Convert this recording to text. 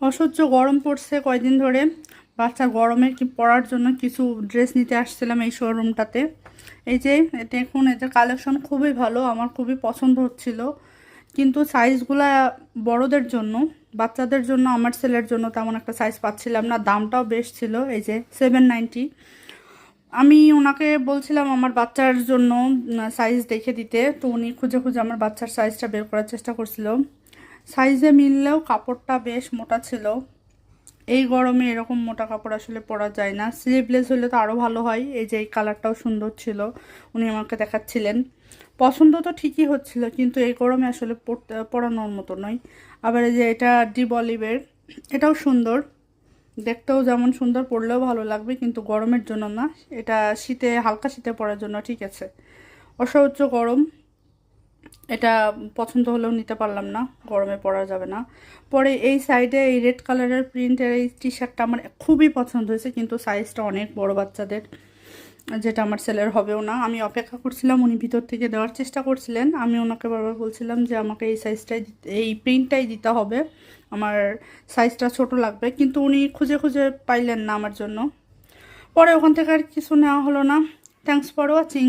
অসহ্য গরম পড়ছে কয়দিন ধরে। বাচ্চা গরমের কি পরার জন্য কিছু ড্রেস নিতে আসছিলাম এই শোরুমটাতে। এই যে দেখুন, এদের কালেকশন খুবই ভালো, আমার খুবই পছন্দ হচ্ছিল, কিন্তু সাইজগুলা বড়দের জন্য, বাচ্চাদের জন্য আমার ছেলের জন্য তেমন একটা সাইজ পাচ্ছিলাম না। দামটাও বেশ ছিল, এই যে 790। আমি ওনাকে বলছিলাম আমার বাচ্চার জন্য সাইজ দেখে দিতে, তো উনি খুঁজে খুঁজে আমার বাচ্চার সাইজটা বের করার চেষ্টা করছিল। সাইজে মিললেও কাপড়টা বেশ মোটা ছিল। এই গরমে এরকম মোটা কাপড় আসলে পরা যায় না, স্লিভলেস হলে তো আরও ভালো হয়। এই যে এই কালারটাও সুন্দর ছিল, উনি আমাকে দেখাচ্ছিলেন। পছন্দ তো ঠিকই হচ্ছিল, কিন্তু এই গরমে আসলে পরানোর মতো নয়। আবার এই যে এটা ডিপ অলিভের, এটাও সুন্দর, দেখতেও যেমন সুন্দর, পরলেও ভালো লাগবে, কিন্তু গরমের জন্য না। এটা শীতে, হালকা শীতে পরার জন্য ঠিক আছে। অসহ্য গরম, এটা পছন্দ হলেও নিতে পারলাম না, গরমে পরা যাবে না। পরে এই সাইডে এই রেড কালারের প্রিন্টের এই টি শার্টটা আমার খুবই পছন্দ হয়েছে, কিন্তু সাইজটা অনেক বড় বাচ্চাদের, যেটা আমার ছেলের হবেও না। আমি অপেক্ষা করছিলাম, উনি ভিতর থেকে দেওয়ার চেষ্টা করছিলেন, আমি ওনাকে বারবার বলছিলাম যে আমাকে এই সাইজটাই, এই প্রিন্টটাই দিতে হবে, আমার সাইজটা ছোট লাগবে, কিন্তু উনি খুঁজে খুঁজে পাইলেন না আমার জন্য। পরে ওখান থেকে আর কিছু নেওয়া হলো না। Thanks for watching.